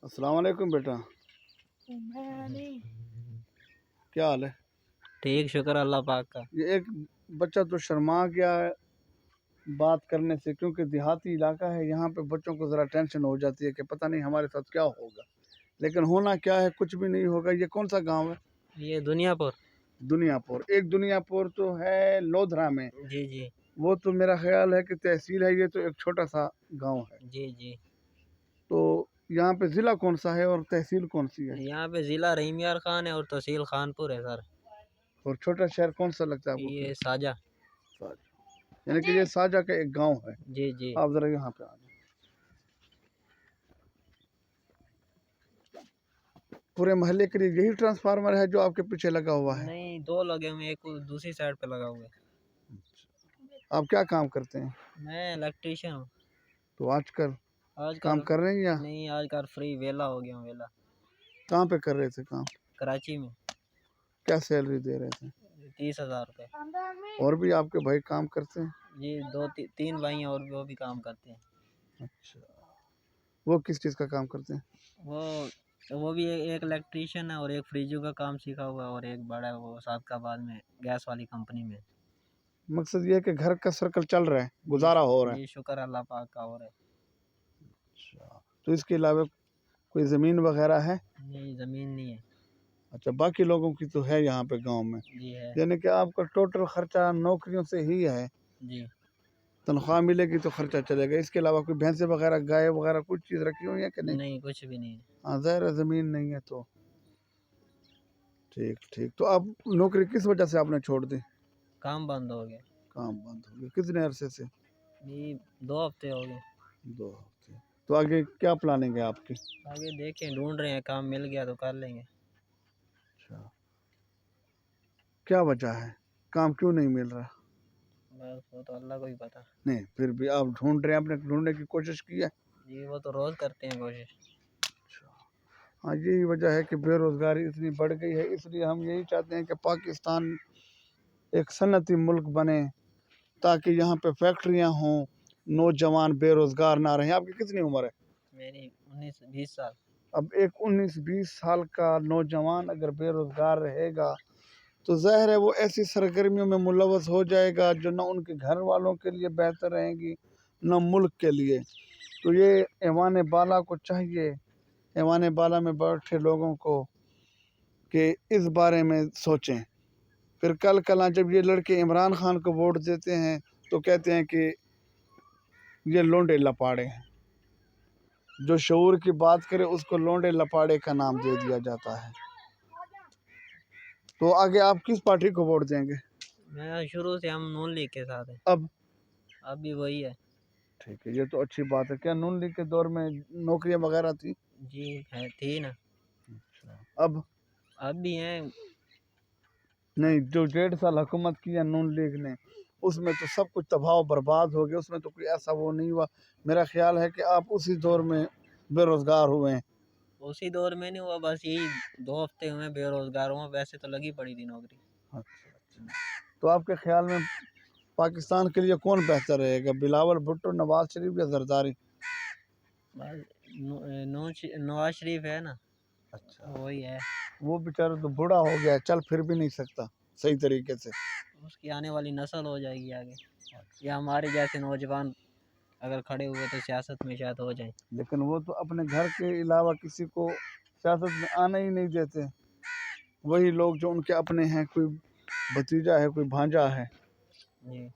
अस्सलाम वालेकुम बेटा, क्या हाल है? ठीक, शुक्र अल्लाह पाक का। ये एक बच्चा तो शर्मा गया है बात करने से, क्योंकि देहाती इलाका है, यहाँ पे बच्चों को ज़रा टेंशन हो जाती है कि पता नहीं हमारे साथ क्या होगा, लेकिन होना क्या है, कुछ भी नहीं होगा। ये कौन सा गांव है? ये दुनियापुर। दुनियापुर। एक दुनियापुर तो है लोधरा में, जी जी वो तो मेरा ख्याल है कि तहसील है, ये तो एक छोटा सा गांव है। जी जी। तो यहाँ पे ज़िला कौन सा है और तहसील कौन सी है? यहाँ पे ज़िला रहीम यार खान है और तहसील खानपुर है सर। और छोटा शहर कौन सा लगता है आपको? ये साजा। साजा। यानी कि ये साजा का एक गांव है। जी जी। आप ज़रा यहाँ पे आ जाओ। पूरे मोहल्ले के लिए यही ट्रांसफार्मर है जो आपके पीछे लगा हुआ है? नहीं, दो लगे हुए हैं, एक दूसरी साइड पे लगा हुआ है। आप क्या काम करते हैं? मैं इलेक्ट्रीशियन हूँ। तो आजकल काम आजकल कर रहे हैं या नहीं, आजकल फ्री वेला हो गया हूँ, वेला। कहाँ पे कर रहे थे काम? कराची में। क्या सैलरी दे रहे थे? 30,000 रुपये। और भी आपके भाई काम करते हैं? जी, तीन भाई हैं और वो भी काम करते हैं। अच्छा, वो किस चीज़ का काम करते हैं? वो भी एक इलेक्ट्रीशियन है और एक फ्रिजों का काम सीखा हुआ है और एक बड़ा है वो सादकाबाद में गैस वाली कंपनी में। मकसद ये है कि घर का सर्कल चल रहा है, गुजारा हो रहा है। जी, शुक्र अल्लाह पाक का हो रहा है। अच्छा, तो इसके अलावा कोई ज़मीन वगैरह है? नहीं, ज़मीन नहीं है। अच्छा, बाकी लोगों की तो है यहाँ पे गांव में। जी है। यानी कि आपका टोटल खर्चा नौकरियों से ही है, जी तनख्वाह मिलेगी तो खर्चा चलेगा। इसके अलावा कोई भैंसे वगैरह, गाय वगैरह कुछ चीज़ रखी हुई है कि नहीं? नहीं, कुछ भी नहीं है। हाँ, ज़ाहिर है ज़मीन नहीं है तो ठीक ठीक। तो आप नौकरी किस वजह से आपने छोड़ दी? काम बंद हो गया। काम बंद हो गया। कितने अरसे से? ये 2 हफ्ते हो गए। 2 हफ्ते। तो आगे क्या प्लानिंग है आपकी? आगे देखें, ढूंढ रहे हैं, काम मिल गया तो कर लेंगे। अच्छा, क्या वजह है, काम क्यों नहीं मिल रहा? बस वो तो अल्लाह को ही पता। नहीं, फिर भी आप ढूंढ रहे हैं, आपने ढूंढने की कोशिश की है? जी, वो तो रोज़ करते हैं कोशिश। अच्छा, हाँ, यही वजह है कि बेरोज़गारी इतनी बढ़ गई है। इसलिए हम यही चाहते हैं कि पाकिस्तान एक सनती मुल्क बने, ताकि यहाँ पे फैक्ट्रियाँ हों, नौजवान बेरोज़गार ना रहें। आपकी कितनी उम्र है? मेरी 19-20 साल। अब एक 19-20 साल का नौजवान अगर बेरोज़गार रहेगा तो ज़ाहिर है वो ऐसी सरगर्मियों में मुलव्वस हो जाएगा जो ना उनके घर वालों के लिए बेहतर रहेंगी, ना मुल्क के लिए। तो ये ऐवान बाला को चाहिए, ऐवान बाला में बैठे लोगों को, कि इस बारे में सोचें। फिर कल कल जब ये लड़के इमरान खान को वोट देते हैं तो कहते हैं कि ये लोंडे लपाड़े हैं। जो शऊर की बात करे उसको लोंडे लपाड़े का नाम दे दिया जाता है। तो आगे आप किस पार्टी को वोट देंगे? मैं शुरू से हम नून लीग के साथ है। अब भी वही है। ठीक है, ये तो अच्छी बात है। क्या नून लीग के दौर में नौकरियां वगैरह थी? जी है, थी ना। अच्छा, अब भी हैं। नहीं, जो 1.5 साल हुकूमत की है नून लीग ने, उसमें तो सब कुछ तबाह बर्बाद हो गया। उसमें तो कोई ऐसा वो नहीं हुआ। मेरा ख्याल है कि आप उसी दौर में बेरोज़गार हुए हैं। उसी दौर में नहीं हुआ, बस यही 2 हफ्ते हुए बेरोजगार हुआ, वैसे तो लगी पड़ी थी नौकरी। अच्छा अच्छा। तो आपके ख्याल में पाकिस्तान के लिए कौन बेहतर रहेगा, बिलावल भुट्टो, नवाज शरीफ या जरदारी? बस नवाज शरीफ है ना, अच्छा, वही है। वो बेचारा तो बूढ़ा हो गया है, चल फिर भी नहीं सकता सही तरीके से। उसकी आने वाली नस्ल हो जाएगी आगे, या हमारे जैसे नौजवान अगर खड़े हुए तो सियासत में शायद हो जाए। लेकिन वो तो अपने घर के अलावा किसी को सियासत में आना ही नहीं देते। वही लोग जो उनके अपने हैं, कोई भतीजा है, कोई भांजा है, जी